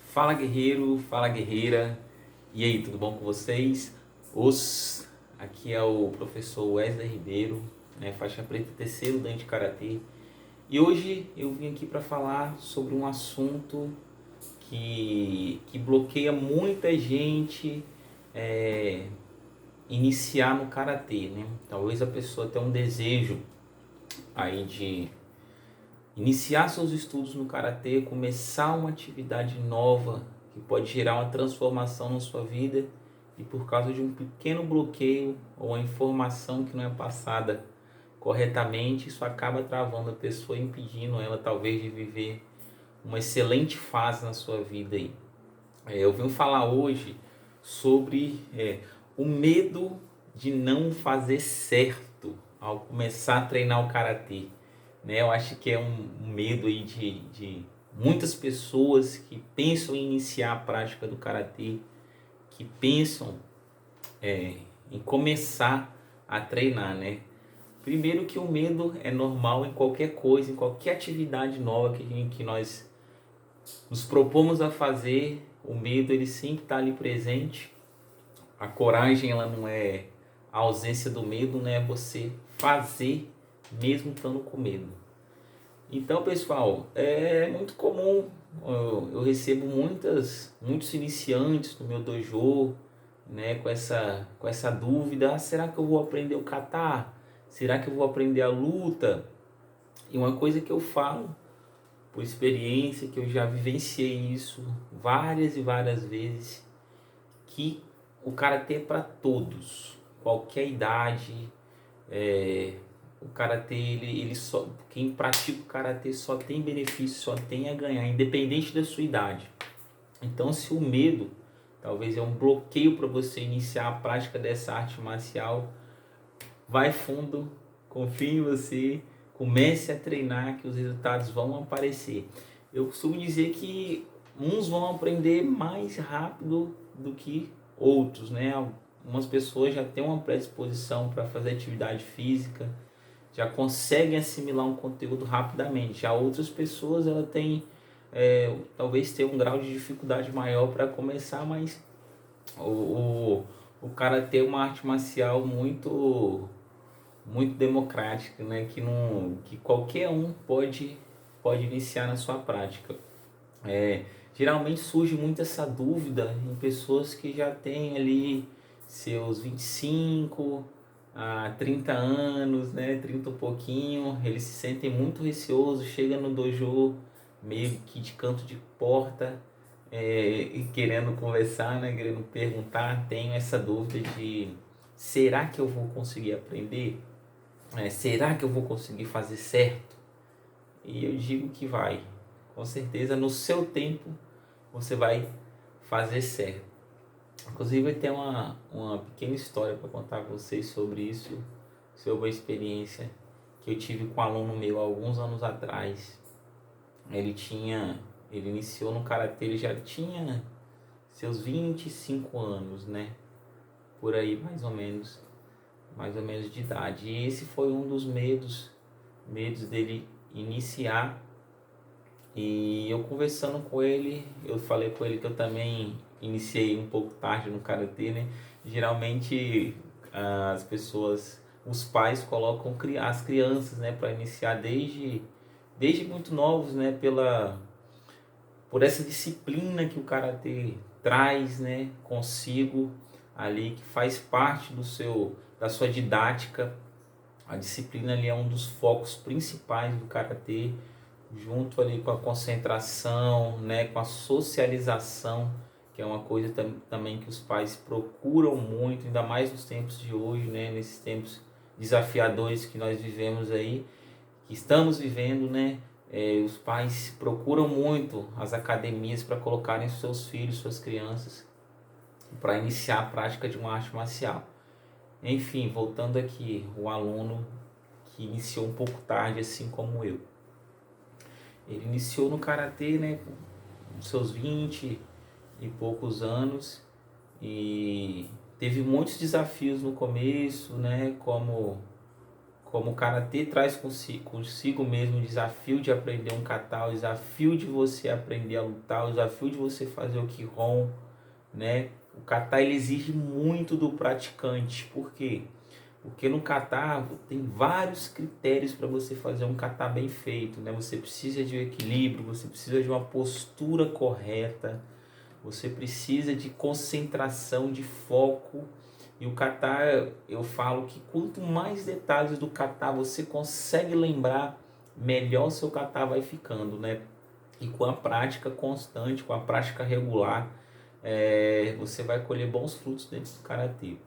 Fala guerreiro, fala guerreira, e aí, tudo bom com vocês? Aqui é o professor Wesley Ribeiro, faixa preta terceiro dan de Karatê, e hoje eu vim aqui para falar sobre um assunto que bloqueia muita gente iniciar no Karatê, né? Talvez a pessoa tenha um desejo aí de iniciar seus estudos no karatê, começar uma atividade nova que pode gerar uma transformação na sua vida e por causa de um pequeno bloqueio ou uma informação que não é passada corretamente, isso acaba travando a pessoa, impedindo ela talvez de viver uma excelente fase na sua vida aí. Eu vim falar hoje sobre o medo de não fazer certo ao começar a treinar o karatê, né? Eu acho que é um medo aí de muitas pessoas que pensam em iniciar a prática do karatê, que pensam em começar a treinar, né? Primeiro que o medo é normal em qualquer coisa, em qualquer atividade nova que nós nos propomos a fazer, o medo ele sempre está ali presente. A coragem ela não é a ausência do medo, né? É você fazer mesmo estando com medo. Então, pessoal, é muito comum, eu recebo muitos iniciantes no meu dojo, né, com essa dúvida, será que eu vou aprender o kata? Será que eu vou aprender a luta? E uma coisa que eu falo, por experiência, que eu já vivenciei isso várias e várias vezes, que o karatê é para todos, qualquer idade. O karatê, ele só, quem pratica o karatê só tem benefício, só tem a ganhar, independente da sua idade. Então, se o medo talvez é um bloqueio para você iniciar a prática dessa arte marcial, vai fundo, confie em você, comece a treinar que os resultados vão aparecer. Eu costumo dizer que uns vão aprender mais rápido do que outros, né? Algumas pessoas já têm uma predisposição para fazer atividade física, já conseguem assimilar um conteúdo rapidamente. Já outras pessoas ela têm talvez ter um grau de dificuldade maior para começar, mas o karatê é uma arte marcial muito democrática, né? Que qualquer um pode iniciar na sua prática. Geralmente surge muito essa dúvida em pessoas que já têm ali seus 25 a 30 anos, né, 30 um pouquinho, eles se sentem muito receosos, chega no dojo meio que de canto de porta, e querendo conversar, né, querendo perguntar, tenho essa dúvida de será que eu vou conseguir aprender? Será que eu vou conseguir fazer certo? E eu digo que vai, com certeza no seu tempo você vai fazer certo. Inclusive tem uma pequena história para contar para vocês sobre isso, sobre a experiência que eu tive com um aluno meu há alguns anos atrás. Ele iniciou no karatê, ele já tinha seus 25 anos, né? Por aí mais ou menos de idade. E esse foi um dos medos dele iniciar. E eu conversando com ele, eu falei com ele que eu também iniciei um pouco tarde no karatê, né? Geralmente as pessoas, os pais colocam as crianças, né, para iniciar desde muito novos, né, por essa disciplina que o karatê traz, né, consigo ali, que faz parte da sua didática. A disciplina ali é um dos focos principais do karatê, junto ali com a concentração, né, com a socialização, que é uma coisa também que os pais procuram muito, ainda mais nos tempos de hoje, né, nesses tempos desafiadores que nós vivemos aí, que estamos vivendo, né, os pais procuram muito as academias para colocarem seus filhos, suas crianças, para iniciar a prática de uma arte marcial. Enfim, voltando aqui, o aluno que iniciou um pouco tarde, assim como eu. Ele iniciou no karatê, né, com seus 20 e poucos anos e teve muitos desafios no começo, né, como como o karatê traz consigo mesmo o desafio de aprender um kata, o desafio de você aprender a lutar, o desafio de você fazer o kihon, né? O kata ele exige muito do praticante. Por quê? Porque no kata tem vários critérios para você fazer um kata bem feito, né? Você precisa de um equilíbrio, você precisa de uma postura correta, você precisa de concentração, de foco. E o kata, eu falo que quanto mais detalhes do kata você consegue lembrar, melhor o seu kata vai ficando, né? E com a prática constante, com a prática regular, você vai colher bons frutos dentro do karatê.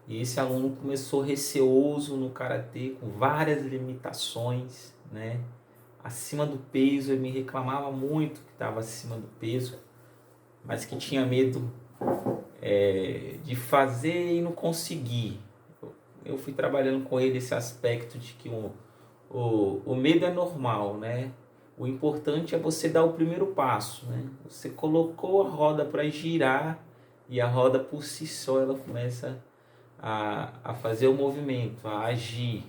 E esse aluno começou receoso no karatê, com várias limitações, né? Acima do peso, ele me reclamava muito que estava acima do peso, mas que tinha medo de fazer e não conseguir. Eu fui trabalhando com ele esse aspecto de que o medo é normal, né? O importante é você dar o primeiro passo, né? Você colocou a roda para girar e a roda por si só ela começa a fazer o movimento, a agir,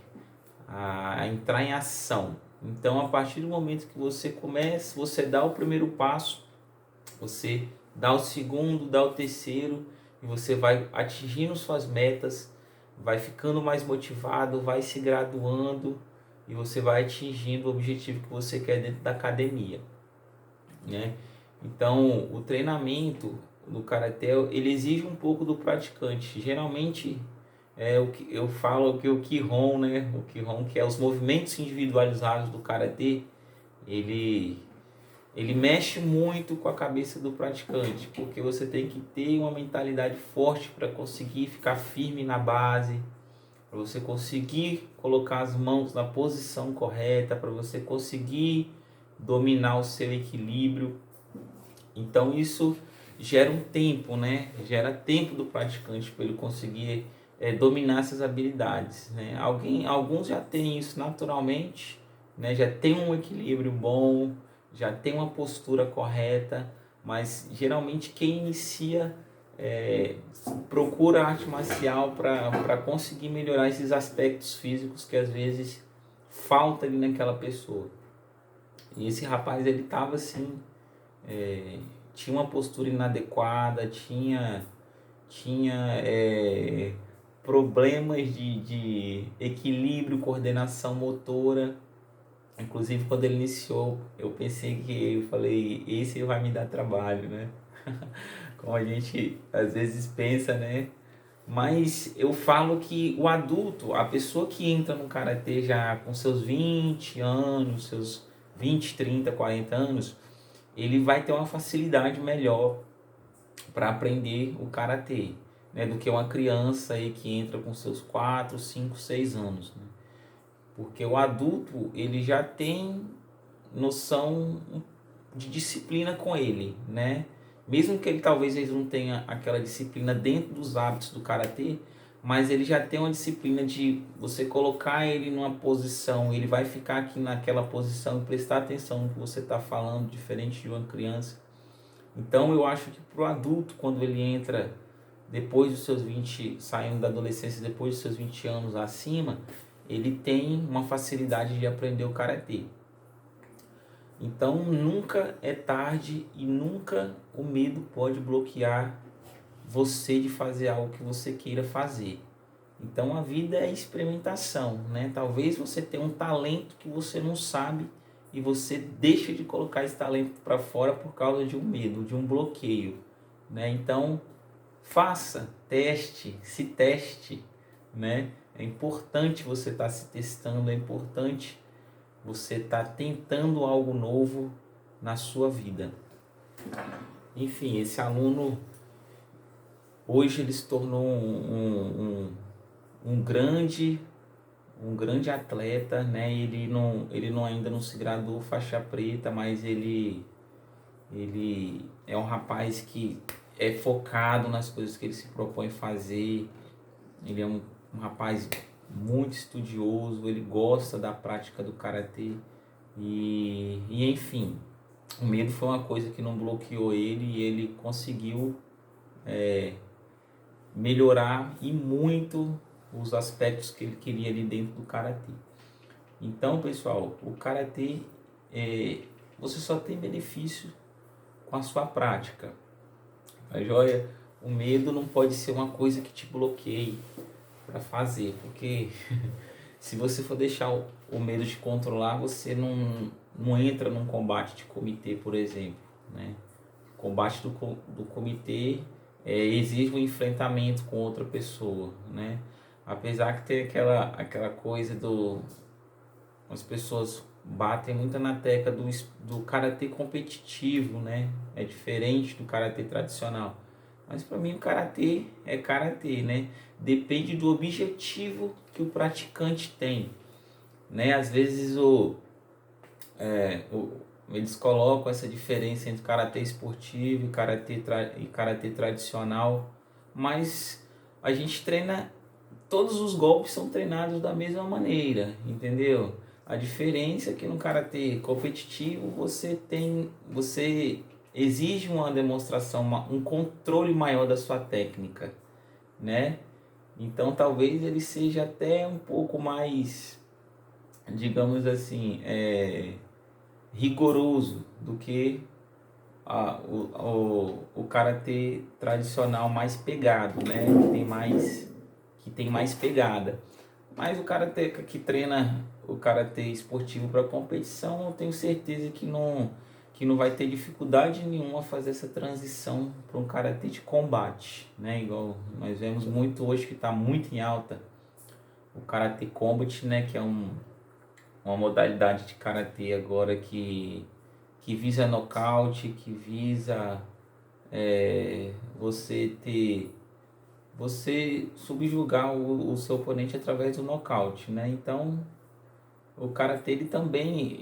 a entrar em ação. Então, a partir do momento que você começa, você dá o primeiro passo, você dá o segundo, dá o terceiro, e você vai atingindo suas metas, vai ficando mais motivado, vai se graduando, e você vai atingindo o objetivo que você quer dentro da academia, né? Então, o treinamento do karatê, ele exige um pouco do praticante. Geralmente, o que eu falo que o Kihon, né? O Kihon, que é os movimentos individualizados do karatê, ele mexe muito com a cabeça do praticante, porque você tem que ter uma mentalidade forte para conseguir ficar firme na base, para você conseguir colocar as mãos na posição correta, para você conseguir dominar o seu equilíbrio. Então isso gera um tempo, né? Gera tempo do praticante para ele conseguir dominar essas habilidades, né? Alguns já têm isso naturalmente, né? Já tem um equilíbrio bom, já tem uma postura correta, mas geralmente quem inicia procura arte marcial para conseguir melhorar esses aspectos físicos que às vezes falta ali naquela pessoa. E esse rapaz ele estava assim, tinha uma postura inadequada, tinha problemas de equilíbrio, coordenação motora. Inclusive quando ele iniciou, eu pensei que eu falei, esse vai me dar trabalho, né? Como a gente às vezes pensa, né? Mas eu falo que o adulto, a pessoa que entra no karatê já com seus 20 anos, seus 20, 30, 40 anos, ele vai ter uma facilidade melhor para aprender o karatê, né, do que uma criança aí que entra com seus 4, 5, 6 anos, né? Porque o adulto, ele já tem noção de disciplina com ele, né? Mesmo que ele talvez ele não tenha aquela disciplina dentro dos hábitos do karatê, mas ele já tem uma disciplina de você colocar ele numa posição, ele vai ficar aqui naquela posição e prestar atenção no que você está falando, diferente de uma criança. Então eu acho que para o adulto, quando ele entra depois dos seus 20, saindo da adolescência, depois dos seus 20 anos acima, ele tem uma facilidade de aprender o karatê. Então nunca é tarde e nunca o medo pode bloquear você de fazer algo que você queira fazer. Então a vida é experimentação, né? Talvez você tenha um talento que você não sabe e você deixa de colocar esse talento para fora por causa de um medo, de um bloqueio, né? Então faça, se teste, né? É importante você estar se testando, é importante você estar tentando algo novo na sua vida. Enfim, esse aluno hoje ele se tornou um grande atleta, né? Ele ainda não se graduou faixa preta, mas ele é um rapaz que é focado nas coisas que ele se propõe fazer. Ele é um rapaz muito estudioso, ele gosta da prática do karatê e enfim, o medo foi uma coisa que não bloqueou ele e ele conseguiu melhorar e muito os aspectos que ele queria ali dentro do karatê. Então, pessoal, o karatê, você só tem benefício com a sua prática. A joia, o medo não pode ser uma coisa que te bloqueie para fazer, porque se você for deixar o medo te controlar, você não entra num combate de comitê, por exemplo, né? O combate do comitê exige um enfrentamento com outra pessoa, né? Apesar que tem aquela coisa as pessoas batem muito na tecla do karatê competitivo, né? É diferente do karatê tradicional. Mas para mim o karatê é karatê, né? Depende do objetivo que o praticante tem, né? Às vezes eles colocam essa diferença entre karatê esportivo e karatê tradicional, mas a gente treina, todos os golpes são treinados da mesma maneira, entendeu? A diferença é que no karatê competitivo você exige uma demonstração, um controle maior da sua técnica, né? Então talvez ele seja até um pouco mais, digamos assim, rigoroso do que o karatê tradicional mais pegado, né? Que tem mais pegada. Mas o karatê que treina o karatê esportivo para competição, eu tenho certeza que não vai ter dificuldade nenhuma fazer essa transição para um karatê de combate, né? Igual nós vemos muito hoje que está muito em alta o karatê combat, né? Que é uma modalidade de karatê agora que visa nocaute, que visa você subjugar o seu oponente através do nocaute, né? Então o karatê também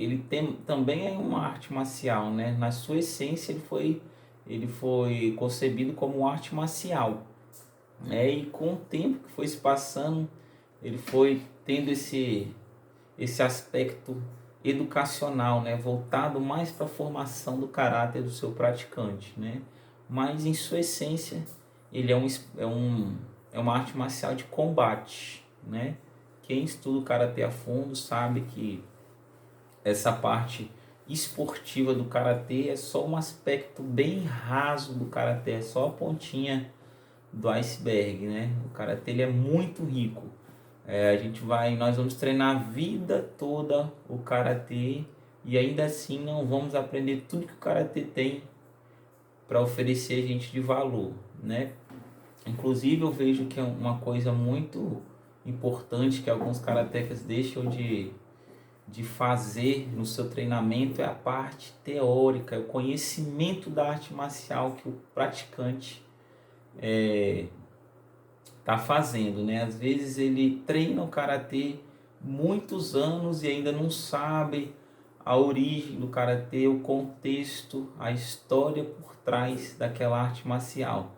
é uma arte marcial, né? Na sua essência ele foi concebido como uma arte marcial, né? E com o tempo que foi se passando, ele foi tendo esse aspecto educacional, né? Voltado mais para a formação do caráter do seu praticante, né? Mas em sua essência ele é uma arte marcial de combate, né? Quem estuda o karatê a fundo sabe que essa parte esportiva do karatê é só um aspecto bem raso do karatê, é só a pontinha do iceberg, né? O karatê ele é muito rico. Nós vamos treinar a vida toda o karatê e ainda assim não vamos aprender tudo que o karatê tem para oferecer a gente de valor, né? Inclusive eu vejo que é uma coisa muito importante que alguns karatecas deixam de fazer no seu treinamento é a parte teórica, é o conhecimento da arte marcial que o praticante está fazendo, né? Às vezes ele treina o karatê muitos anos e ainda não sabe a origem do karatê, o contexto, a história por trás daquela arte marcial.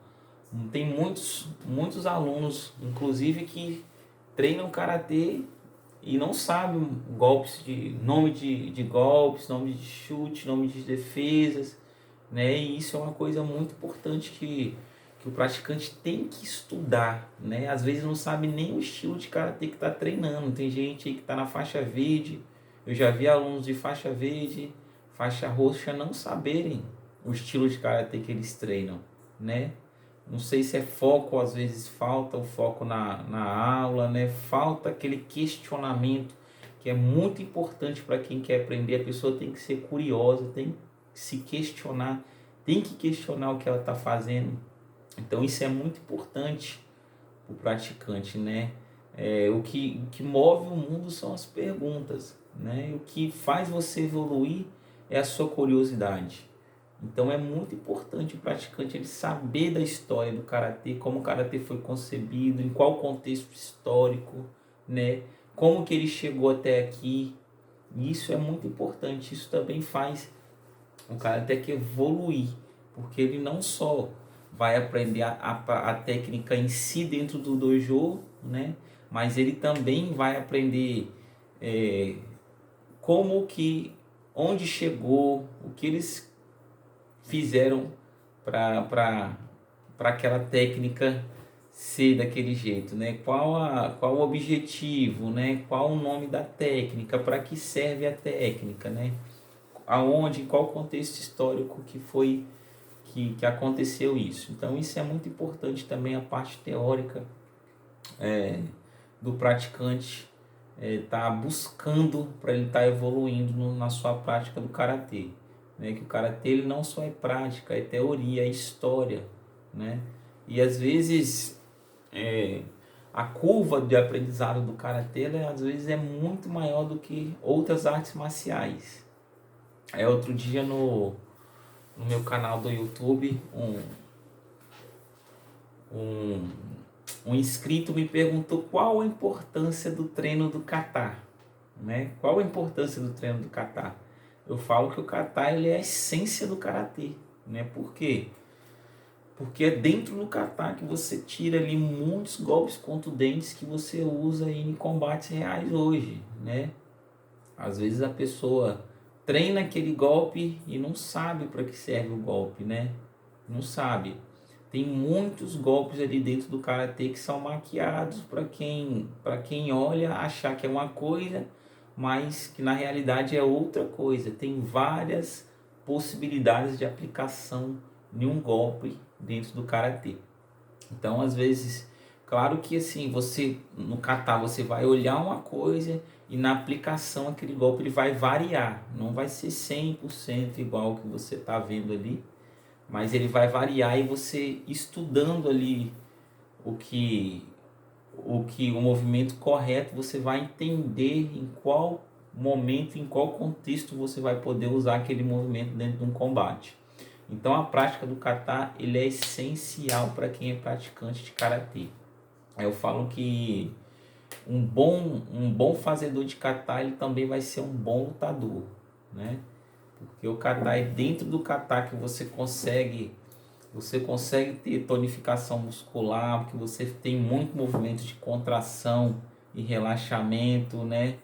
Tem muitos alunos, inclusive, que treinam karatê e não sabem nome de golpes, nome de chute, nome de defesas, né? E isso é uma coisa muito importante que o praticante tem que estudar, né? Às vezes não sabe nem o estilo de karatê que está treinando. Tem gente aí que está na faixa verde, eu já vi alunos de faixa verde, faixa roxa não saberem o estilo de karatê que eles treinam, né? Não sei se é foco, às vezes falta o foco na aula, né? Falta aquele questionamento que é muito importante para quem quer aprender. A pessoa tem que ser curiosa, tem que se questionar, tem que questionar o que ela está fazendo. Então isso é muito importante para o praticante, né? O que move o mundo são as perguntas, né? O que faz você evoluir é a sua curiosidade. Então é muito importante o praticante ele saber da história do karatê, como o karatê foi concebido, em qual contexto histórico, né? Como que ele chegou até aqui. Isso é muito importante. Isso também faz o karatê que evoluir, porque ele não só vai aprender a técnica em si dentro do dojo, né? Mas ele também vai aprender onde chegou, o que eles fizeram para aquela técnica ser daquele jeito, né? Qual o objetivo, né? Qual o nome da técnica, para que serve a técnica, né? Aonde, em qual contexto histórico que foi que aconteceu isso. Então isso é muito importante também, a parte teórica do praticante tá buscando para ele estar evoluindo na sua prática do karatê, né? Que o karatê ele não só é prática, é teoria, é história, né? E às vezes a curva de aprendizado do karatê às vezes é muito maior do que outras artes marciais. Outro dia no meu canal do YouTube, um, um inscrito me perguntou qual a importância do treino do kata, né? Qual a importância do treino do kata? Eu falo que o kata ele é a essência do karatê, né? Por quê? Porque é dentro do kata que você tira ali muitos golpes contundentes que você usa em combates reais hoje, né? Às vezes a pessoa treina aquele golpe e não sabe para que serve o golpe, né? Não sabe. Tem muitos golpes ali dentro do karatê que são maquiados para quem olha achar que é uma coisa, mas que na realidade é outra coisa. Tem várias possibilidades de aplicação de um golpe dentro do karatê. Então, às vezes, claro que assim, você no kata você vai olhar uma coisa e na aplicação aquele golpe ele vai variar, não vai ser 100% igual ao que você está vendo ali, mas ele vai variar e você estudando ali o que o movimento correto, você vai entender em qual momento, em qual contexto você vai poder usar aquele movimento dentro de um combate. Então a prática do kata ele é essencial para quem é praticante de karatê. Eu falo que um bom fazedor de kata ele também vai ser um bom lutador, né? Porque o kata é dentro do kata que você consegue ter tonificação muscular, porque você tem muito movimento de contração e relaxamento, né?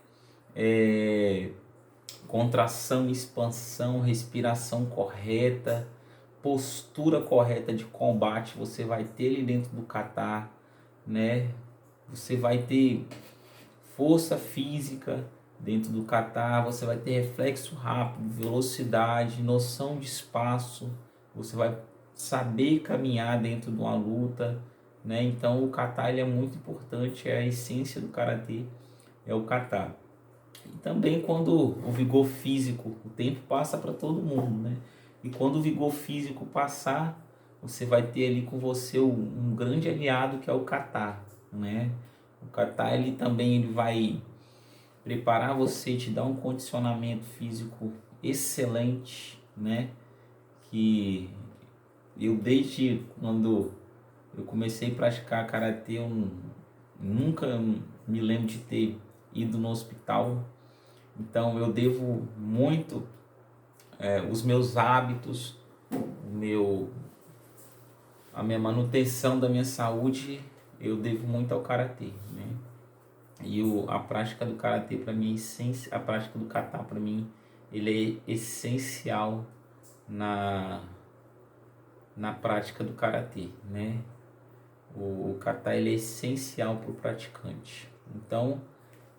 Contração, expansão, respiração correta, postura correta de combate, você vai ter ali dentro do kata, né? Você vai ter força física dentro do kata, você vai ter reflexo rápido, velocidade, noção de espaço, você vai saber caminhar dentro de uma luta, né? Então o kata ele é muito importante, é a essência do karatê, é o kata. E também quando o vigor físico, o tempo passa para todo mundo, né? E quando o vigor físico passar, você vai ter ali com você um grande aliado que é o kata, né? O kata ele também ele vai preparar você, te dar um condicionamento físico excelente, né? Que eu desde quando eu comecei a praticar karatê, eu nunca me lembro de ter ido no hospital. Então eu devo muito os meus hábitos, a minha manutenção da minha saúde, eu devo muito ao karatê, né? E a prática do karatê para mim, a prática do kata para mim, ele é essencial na prática do karatê, né? O kata ele é essencial para o praticante. Então,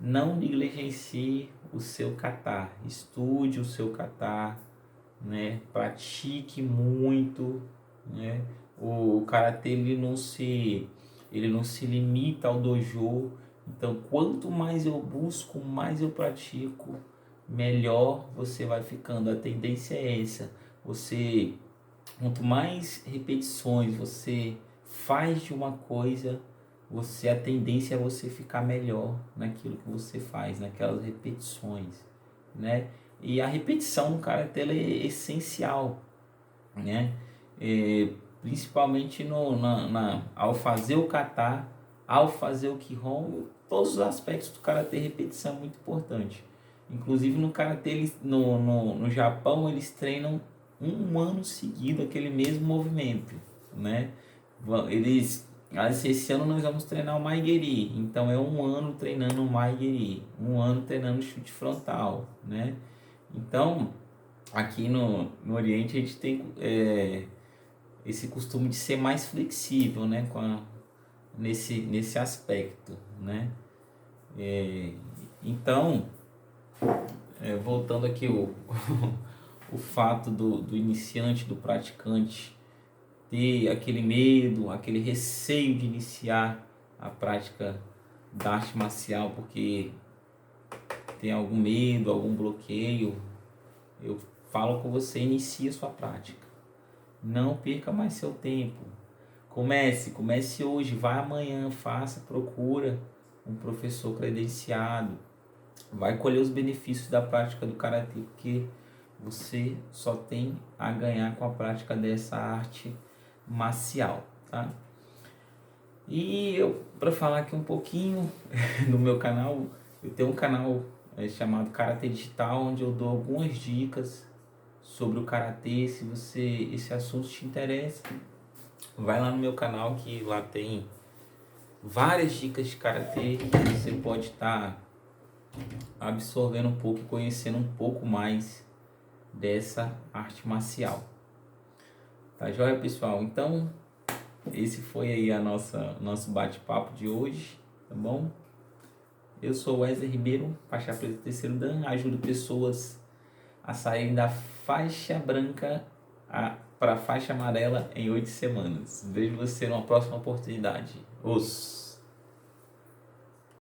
não negligencie o seu kata, estude o seu kata, né? Pratique muito, né? O karatê ele não se limita ao dojo. Então, quanto mais eu busco, mais eu pratico, melhor você vai ficando. A tendência é essa. Quanto mais repetições você faz de uma coisa, a tendência é você ficar melhor naquilo que você faz, naquelas repetições, né? E a repetição no karatê ela é essencial, né? Principalmente ao fazer o kata, ao fazer o kihon, todos os aspectos do karatê, repetição é muito importante. Inclusive no karatê, no Japão, eles treinam um ano seguido aquele mesmo movimento, né? Esse ano nós vamos treinar o Maigeri, então é um ano treinando o Maigeri, um ano treinando chute frontal, né? Então, aqui no Oriente a gente tem esse costume de ser mais flexível, né? nesse aspecto, né? Então, voltando aqui o fato do iniciante, do praticante ter aquele medo, aquele receio de iniciar a prática da arte marcial porque tem algum medo, algum bloqueio, eu falo com você, inicie a sua prática. Não perca mais seu tempo. Comece hoje, vá amanhã, procura um professor credenciado. Vai colher os benefícios da prática do karatê, porque você só tem a ganhar com a prática dessa arte marcial, tá? E para falar aqui um pouquinho do meu canal, eu tenho um canal chamado Karatê Digital, onde eu dou algumas dicas sobre o karatê. Se esse assunto te interessa, vai lá no meu canal, que lá tem várias dicas de karatê que você pode estar absorvendo um pouco e conhecendo um pouco mais dessa arte marcial. Tá joia, pessoal? Então, esse foi aí nosso bate-papo de hoje, tá bom? Eu sou Wesley Ribeiro, faixa preta terceiro dan, ajudo pessoas a saírem da faixa branca para a faixa amarela em 8 semanas. Vejo você numa próxima oportunidade. Os